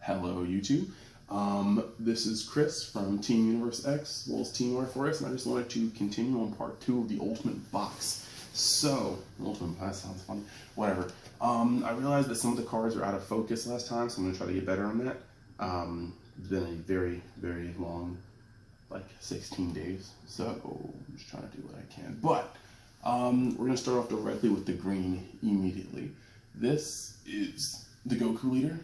Hello YouTube. This is Chris from Team Universe X, as well as Team Forest, and I just wanted to continue on part 2 of the Ultimate Box. So, Ultimate Box sounds funny, whatever. I realized that some of the cards are out of focus last time, so I'm going to try to get better on that. It's been a very, very long, like 16 days, so I'm just trying to do what I can. But, we're going to start off directly with the green immediately. This is the Goku leader.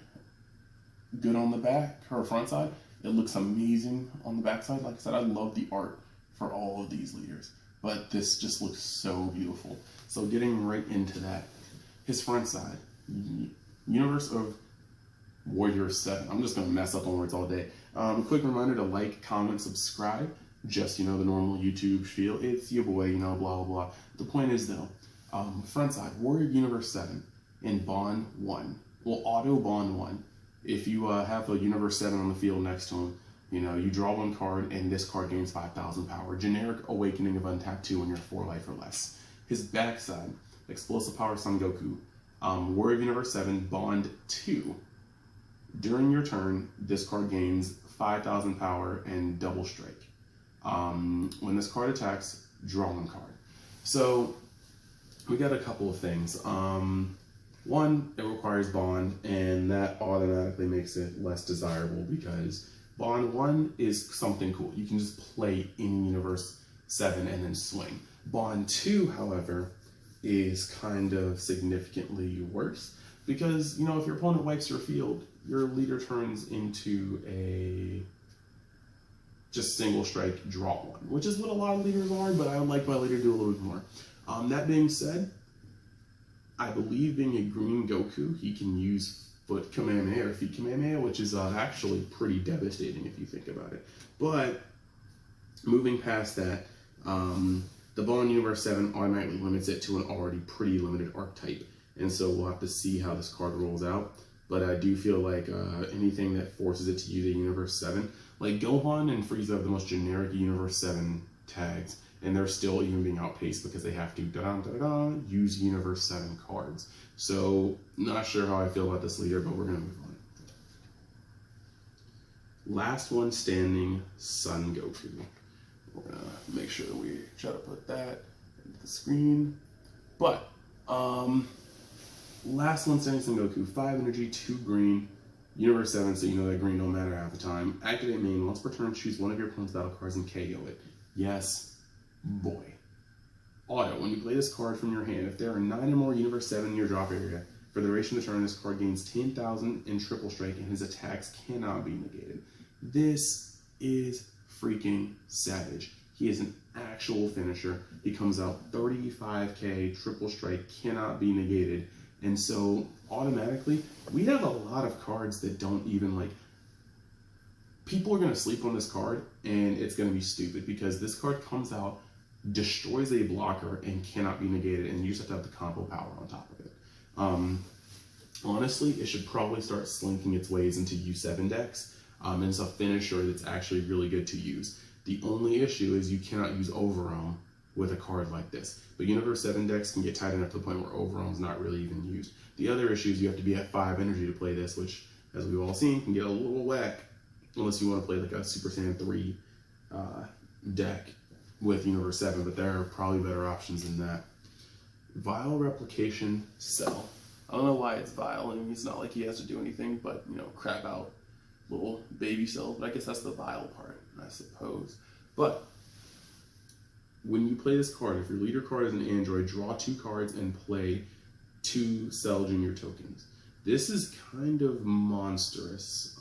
Good on the back or front side. It looks amazing on the back side. Like I said, I love the art for all of these leaders, but this just looks so beautiful. So getting right into that, his front side, Universe of Warrior 7. I'm just gonna mess up on words all day. Quick reminder to like, comment, subscribe. Just, the normal YouTube spiel. It's your boy, blah, blah, blah. The point is though, front side, Warrior Universe 7 in Bond 1. Well, Auto Bond 1. If you have a Universe 7 on the field next to him, you draw one card and this card gains 5,000 power. Generic Awakening of Untap 2 when you're 4 life or less. His backside, Explosive Power Son Goku, Warrior Universe 7, Bond 2. During your turn, this card gains 5,000 power and double strike. When this card attacks, draw one card. So, we got a couple of things. One, it requires Bond, and that automatically makes it less desirable because Bond 1 is something cool. You can just play in Universe 7 and then swing. Bond 2, however, is kind of significantly worse because, if your opponent wipes your field, your leader turns into a just single strike, draw one, which is what a lot of leaders are, but I would like my leader to do a little bit more. That being said, I believe being a green Goku, he can use Foot Kamehameha or Feet Kamehameha, which is actually pretty devastating if you think about it. But moving past that, the Bond Universe 7 automatically limits it to an already pretty limited archetype. And so we'll have to see how this card rolls out. But I do feel like anything that forces it to use a Universe 7, like Gohan and Frieza have the most generic Universe 7 tags, and they're still even being outpaced because they have to use Universe 7 cards. So, not sure how I feel about this leader, but we're going to move on. Last one standing, Son Goku. We're going to make sure that we try to put that into the screen. But, last one standing, Son Goku. 5 energy, 2 green. Universe 7, so that green don't matter half the time. Activate main. Once per turn, choose one of your opponent's battle cards and KO it. Yes, boy. Auto. When you play this card from your hand, if there are 9 or more Universe 7 in your drop area, for the duration of the turn, this card gains 10,000 in triple strike and his attacks cannot be negated. This is freaking savage. He is an actual finisher. He comes out 35k, triple strike, cannot be negated. And so, automatically, we have a lot of cards that don't even, people are going to sleep on this card, and it's going to be stupid, because this card comes out, destroys a blocker, and cannot be negated, and you just have to have the combo power on top of it. Honestly, it should probably start slinking its ways into U7 decks, and it's a finisher that's actually really good to use. The only issue is you cannot use Overwhelm with a card like this. But Universe 7 decks can get tight enough to the point where Overwhelm's not really even used. The other issue is you have to be at 5 energy to play this, which, as we've all seen, can get a little whack unless you want to play like a Super Saiyan 3 deck with Universe 7, but there are probably better options than that. Vial Replication Cell. I don't know why it's Vial, and it's not like he has to do anything but, crap out little baby cells, but I guess that's the Vial part, I suppose. But when you play this card, if your leader card is an android, draw 2 cards and play 2 Cell Junior tokens. This is kind of monstrous.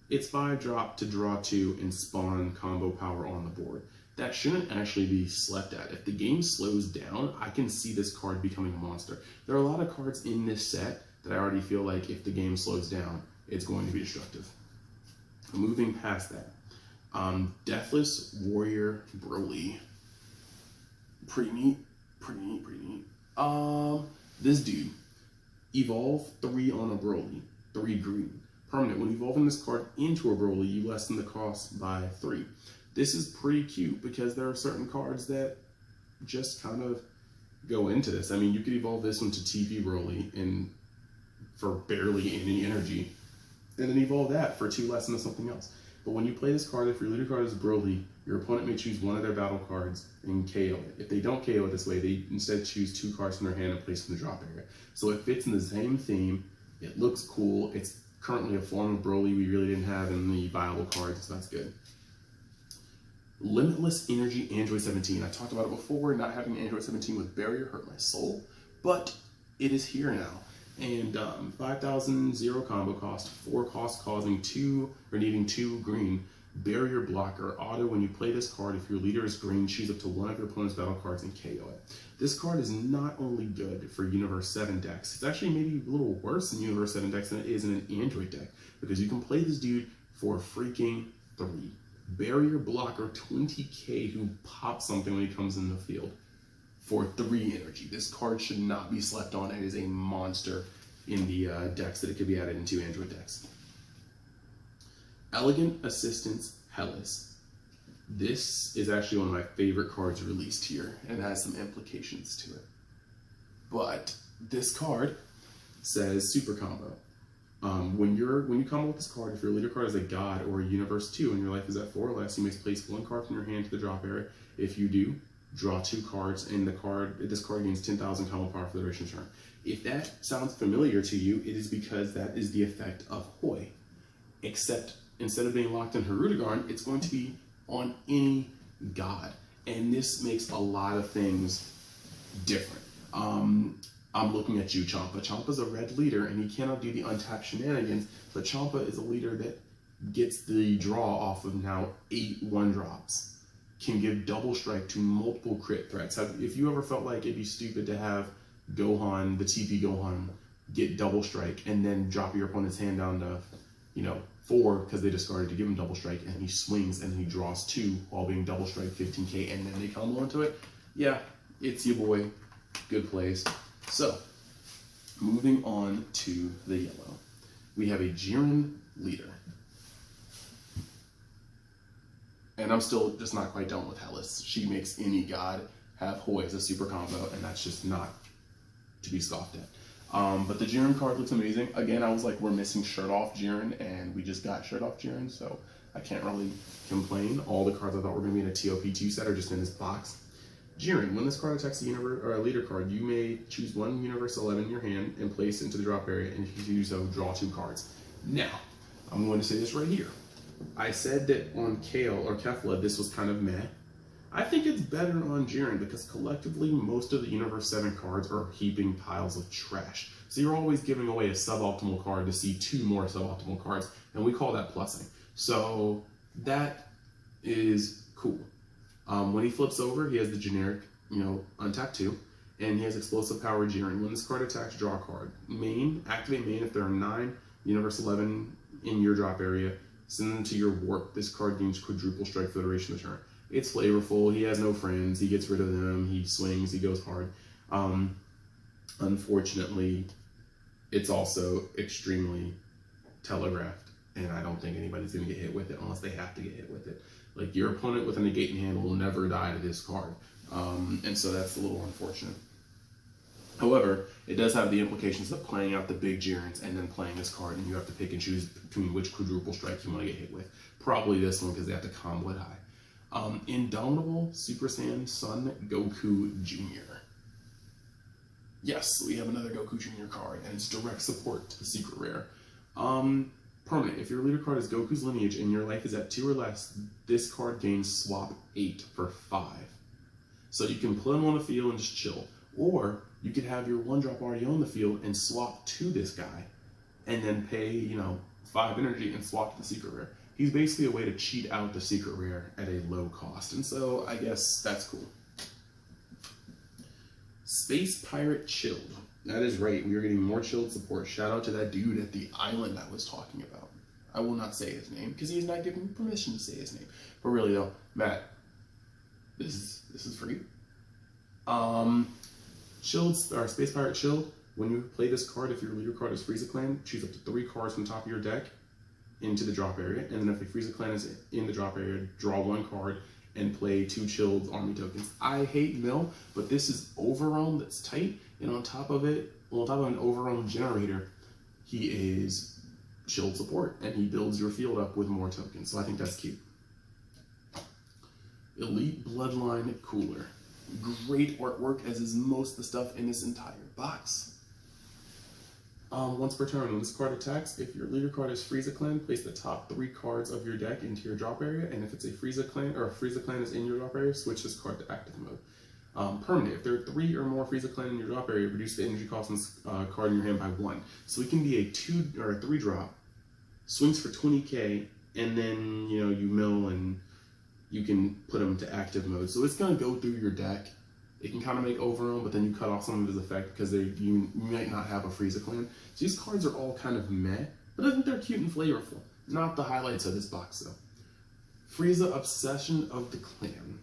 It's 5-drop to draw 2 and spawn combo power on the board. That shouldn't actually be slept at. If the game slows down, I can see this card becoming a monster. There are a lot of cards in this set that I already feel like if the game slows down, it's going to be destructive. Moving past that. Deathless Warrior Broly. Pretty neat. This dude. Evolve 3 on a Broly. 3 green. Permanent. When evolving this card into a Broly, you lessen the cost by 3. This is pretty cute because there are certain cards that just kind of go into this. I mean, you could evolve this one to TV Broly and for barely any energy, and then evolve that for 2 less into something else. But when you play this card, if your leader card is Broly, your opponent may choose one of their battle cards and KO it. If they don't KO it this way, they instead choose 2 cards from their hand and place them in the drop area. So it fits in the same theme. It looks cool. It's currently a form of Broly we really didn't have in the viable cards, so that's good. Limitless Energy Android 17. I talked about it before, not having Android 17 with Barrier hurt my soul, but it is here now. And 5,000 0 combo cost, 4 cost causing 2 or needing 2 green. Barrier blocker auto. When you play this card, if your leader is green, choose up to one of your opponent's battle cards and KO it. This card is not only good for Universe 7 decks, it's actually maybe a little worse in Universe 7 decks than it is in an Android deck, because you can play this dude for freaking 3. Barrier blocker 20k who pops something when he comes in the field for 3 energy. This card should not be slept on. It is a monster in the decks that it could be added into Android decks. Elegant Assistance Hellas. This is actually one of my favorite cards released here, and it has some implications to it. But this card says super combo. When you combo with this card, if your leader card is a god or a universe 2 and your life is at 4 or less, you may place 1 card from your hand to the drop area. If you do, draw 2 cards, and this card gains 10,000 combo power for the duration of the turn. If that sounds familiar to you, it is because that is the effect of Hoi. Except instead of being locked in Hirudegarn, it's going to be on any god. And this makes a lot of things different. I'm looking at you, Champa. Champa's a red leader, and he cannot do the untapped shenanigans, but Champa is a leader that gets the draw off of now 8 1-drops. Can give double strike to multiple crit threats. If you ever felt like it'd be stupid to have Gohan, the TP Gohan, get double strike and then drop your opponent's hand down to, 4 because they discarded to give him double strike, and he swings and he draws 2 while being double strike 15k, and then they combo into it. Yeah, it's your boy. Good plays. So, moving on to the yellow. We have a Jiren leader. And I'm still just not quite done with Hellas. She makes any god have Hoi as a super combo, and that's just not to be scoffed at. But the Jiren card looks amazing. Again, I was like, we're missing shirt off Jiren, and we just got shirt off Jiren, so I can't really complain. All the cards I thought were going to be in a TOP2 set are just in this box. Jiren, when this card attacks a leader card, you may choose 1 Universe 11 in your hand and place it into the drop area, and if you do so, draw 2 cards. Now, I'm going to say this right here. I said that on Kale or Kefla, this was kind of meh. I think it's better on Jiren because collectively, most of the Universe 7 cards are heaping piles of trash. So you're always giving away a suboptimal card to see 2 more suboptimal cards, and we call that plussing. So that is cool. When he flips over, he has the generic, untap 2, and he has explosive power Jiren. When this card attacks, draw a card. Activate main if there are 9 Universe 11 in your drop area. Send them to your warp. This card gains quadruple strike for the duration of the turn. It's flavorful. He has no friends. He gets rid of them. He swings. He goes hard. Unfortunately, it's also extremely telegraphed, and I don't think anybody's going to get hit with it unless they have to get hit with it. Like, your opponent with a negate in hand will never die to this card, and so that's a little unfortunate. However, it does have the implications of playing out the big Jirens and then playing this card, and you have to pick and choose between which quadruple strike you want to get hit with. Probably this one because they have to combo it high. Indomitable Super Saiyan Son Goku Jr. Yes, we have another Goku Jr. card, and it's direct support to the secret rare. Permanent. If your leader card is Goku's lineage and your life is at 2 or less, this card gains swap 8 for 5. So you can put him on the field and just chill. Or you could have your 1-drop already on the field and swap to this guy, and then pay, 5 energy and swap to the secret rare. He's basically a way to cheat out the secret rare at a low cost, and so I guess that's cool. Space Pirate Chilled. That is right, we are getting more chilled support. Shout out to that dude at the island I was talking about. I will not say his name because he has not given me permission to say his name. But really though, Matt, this is free. Chilled, or Space Pirate Chilled. When you play this card, if your leader card is Frieza Clan, choose up to 3 cards from the top of your deck into the drop area, and then if the Frieza Clan is in the drop area, draw 1 card and play 2 Chilled Army tokens. I hate mill, but this is Overwhelm that's tight, and on top of it, an Overwhelm generator, he is shield support, and he builds your field up with more tokens. So I think that's cute. Elite Bloodline Cooler. Great artwork, as is most of the stuff in this entire box. Once per turn, when this card attacks, if your leader card is Frieza Clan, place the top 3 cards of your deck into your drop area, and if it's a Frieza Clan, or a Frieza Clan is in your drop area, switch this card to active mode. Permanent, if there are 3 or more Frieza Clan in your drop area, reduce the energy cost on this card in your hand by 1. So it can be a 2 or a 3 drop, swings for 20k, and then you mill and you can put them to active mode. So it's gonna go through your deck. It can kind of make overwhelm, but then you cut off some of his effect because you might not have a Frieza Clan. So these cards are all kind of meh, but I think they're cute and flavorful. Not the highlights of this box though. Frieza Obsession of the Clan.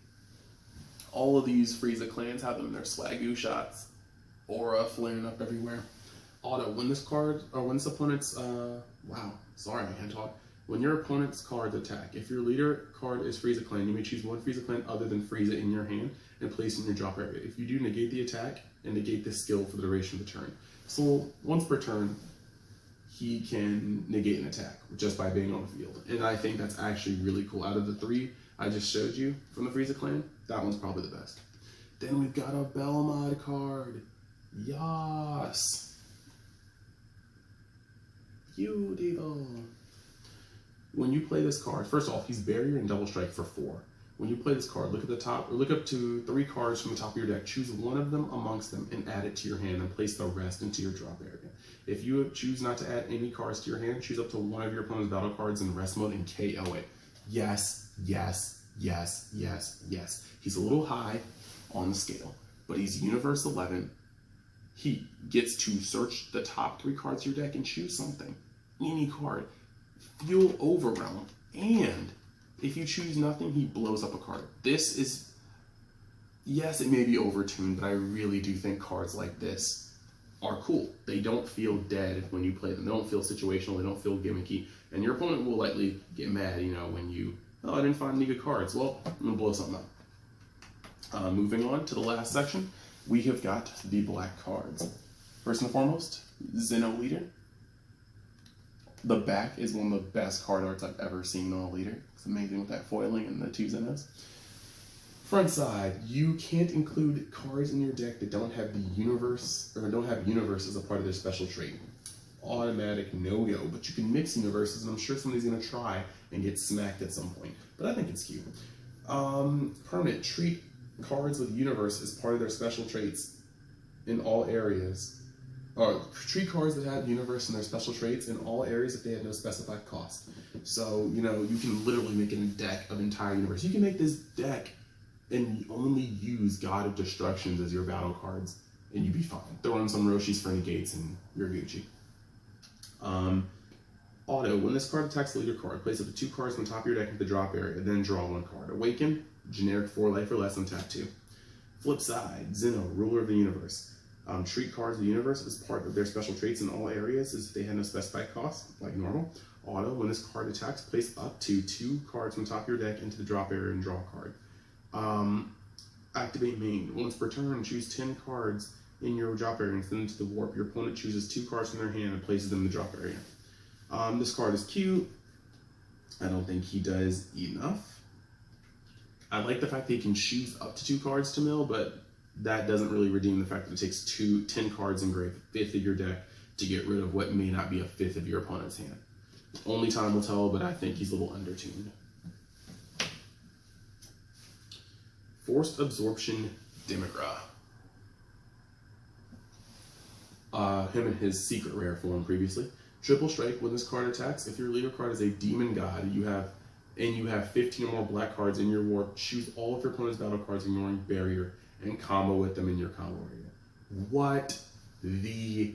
All of these Frieza Clans have them in their swagoo shots, aura flaring up everywhere. Auto, when this card, or when this opponent's, wow, sorry, I can't talk. When your opponent's cards attack, if your leader card is Frieza Clan, you may choose one Frieza Clan other than Frieza in your hand and place it in your drop area. If you do, negate the attack and negate this skill for the duration of the turn. So once per turn, he can negate an attack just by being on the field. And I think that's actually really cool. Out of the 3 I just showed you from the Frieza Clan, that one's probably the best. Then we've got a Belmod card. Yas. Beautiful. When you play this card, first off, he's Barrier and Double Strike for 4. When you play this card, look at the top, or look up to 3 cards from the top of your deck, choose one of them amongst them and add it to your hand and place the rest into your drop area. If you choose not to add any cards to your hand, choose up to one of your opponent's battle cards in rest mode and KO it. Yes, yes, yes, yes, yes. He's a little high on the scale, but he's Universe 11. He gets to search the top 3 cards of your deck and choose something. Any card. Feel overwhelmed, and if you choose nothing, he blows up a card. This is, yes, it may be overtuned, but I really do think cards like this are cool. They don't feel dead when you play them. They don't feel situational. They don't feel gimmicky. And your opponent will likely get mad, when you, I didn't find any good cards. Well, I'm going to blow something up. Moving on to the last section, we have got the black cards. First and foremost, Xeno Leader. The back is one of the best card arts I've ever seen on a leader. It's amazing with that foiling and the 2 Xenos. Front side, you can't include cards in your deck that don't have the universe, or don't have universe as a part of their special trait. Automatic no-go, but you can mix universes, and I'm sure somebody's gonna try and get smacked at some point. But I think it's cute. Permanent, treat cards with universe as part of their special traits in all areas. Or treat cards that have universe in their special traits in all areas if they have no specified cost. So, you can literally make a deck of entire universe. You can make this deck and only use God of Destructions as your battle cards, and you'd be fine. Throw in some Roshis for negates and you're Gucci. Auto, when this card attacks the leader card, place up to 2 cards on the top of your deck into the drop area, then draw 1 card. Awaken, generic 4 life or less on tap 2. Flip side, Xeno, ruler of the universe. Treat cards of the universe as part of their special traits in all areas as if they had no specified cost, like normal. Auto, when this card attacks, place up to 2 cards from the top of your deck into the drop area and draw a card. Activate main. Once per turn, choose 10 cards in your drop area and send them to the warp. Your opponent chooses 2 cards from their hand and places them in the drop area. This card is cute. I don't think he does enough. I like the fact that he can choose up to 2 cards to mill, but that doesn't really redeem the fact that it takes 10 cards engrave, 5th of your deck, to get rid of what may not be a 5th of your opponent's hand. Only time will tell, but I think he's a little undertuned. Forced Absorption Demigra. Him in his secret rare form previously. Triple strike, when this card attacks, if your leader card is a demon god, you have 15 or more black cards in your warp, choose all of your opponent's battle cards ignoring barrier and combo with them in your combo area. What the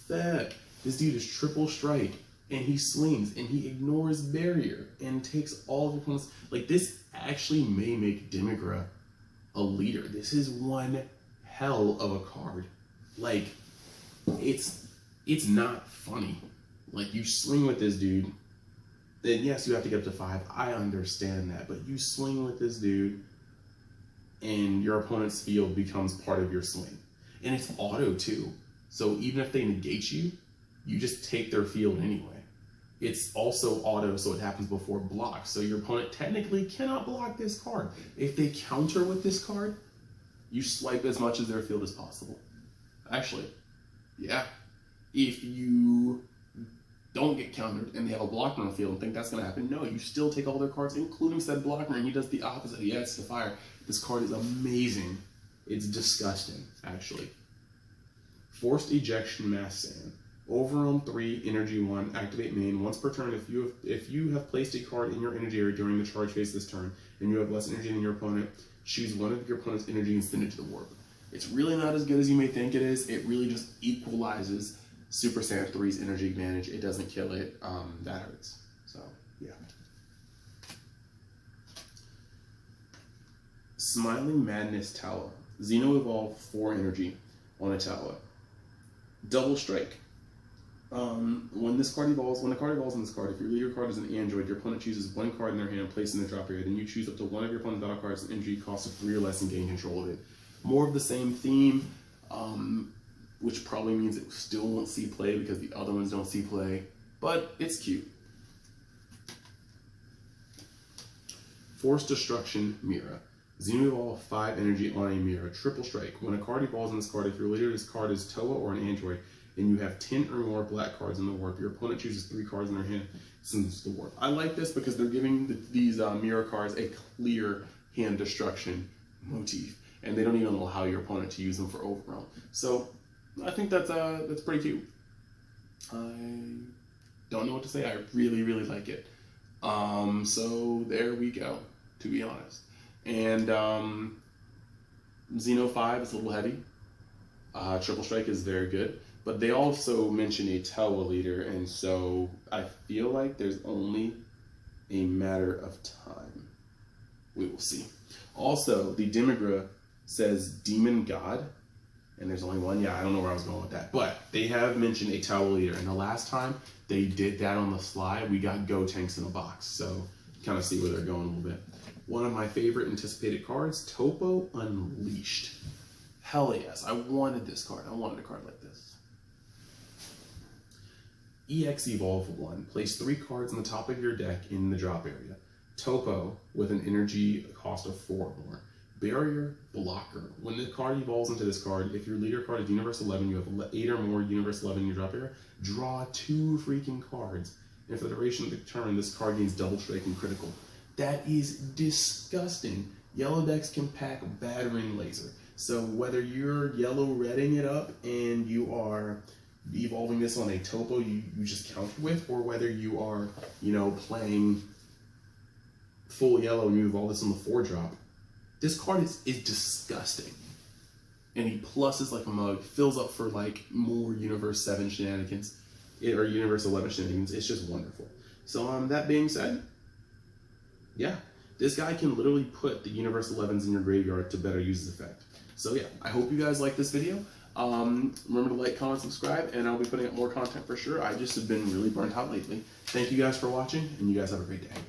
fuck? This dude is triple strike, and he swings, and he ignores barrier, and takes all of your opponents. Like, this actually may make Demigra a leader. This is one hell of a card. Like, it's not funny. Like, you swing with this dude, then yes, you have to get up to 5. I understand that, but you swing with this dude, and your opponent's field becomes part of your swing. And it's auto too. So even if they negate you, you just take their field anyway. It's also auto, so it happens before block. So your opponent technically cannot block this card. If they counter with this card, you swipe as much of their field as possible. Actually, yeah. If you don't get countered and they have a blocker on the field and think that's going to happen, no, you still take all their cards, including said blocker, and he does the opposite. He adds to fire. This card is amazing. It's disgusting, actually. Forced Ejection Mass Sand. Overwhelm 3, Energy 1, activate main. Once per turn, if you have placed a card in your energy area during the charge phase this turn, and you have less energy than your opponent, choose one of your opponent's energy and send it to the warp. It's really not as good as you may think it is. It really just equalizes Super Saiyan 3's energy advantage. It doesn't kill it. That hurts. So, yeah. Smiling Madness Tower. Xeno Evolve 4 energy on a Tower. Double Strike. When the card evolves on this card, if your leader card is an android, your opponent chooses one card in their hand placed in the drop area, then you choose up to one of your opponent's battle cards and energy cost of 3 or less and gain control of it. More of the same theme, which probably means it still won't see play because the other ones don't see play, but it's cute. Forced Destruction Mira. Xeno Evolve 5 energy on a Mira. Triple Strike. When a card evolves on this card, if your leader of this card is Toa or an android, and you have 10 or more black cards in the warp, your opponent chooses 3 cards in their hand, sends the warp. I like this because they're giving these Mira cards a clear hand destruction motif, and they don't even allow your opponent to use them for overwhelm. So I think that's pretty cute. I don't know what to say. I really, really like it. So there we go, to be honest. And Xeno 5 is a little heavy. Triple Strike is very good. But they also mention a Toa leader, and so I feel like there's only a matter of time. We will see. Also, the Demigra says Demon God, and there's only one. Yeah, I don't know where I was going with that. But they have mentioned a Toa leader, and the last time they did that on the fly, we got Go Tanks in a box. So kind of see where they're going a little bit. One of my favorite anticipated cards, Topo Unleashed. Hell yes, I wanted this card. I wanted a card like this. EX Evolve 1. Place 3 cards on the top of your deck in the drop area. Topo with an energy cost of 4 or more. Barrier Blocker. When the card evolves into this card, if your leader card is Universe 11, you have 8 or more Universe 11 in your drop area, draw 2 freaking cards. And for the duration of the turn, this card gains Double Strike and Critical. That is disgusting. Yellow decks can pack Battering Laser. So whether you're yellow-redding it up and you are evolving this on a Topo you just counter with, or whether you are, playing full yellow and you evolve this on the 4-drop, this card is disgusting. And he pluses like a mug, fills up for like more Universe 7 shenanigans, or Universe 11 shenanigans. It's just wonderful. So that being said, yeah, this guy can literally put the Universe 11s in your graveyard to better use his effect. So yeah, I hope you guys like this video. Remember to like, comment, subscribe, and I'll be putting up more content for sure. I just have been really burnt out lately. Thank you guys for watching, and you guys have a great day.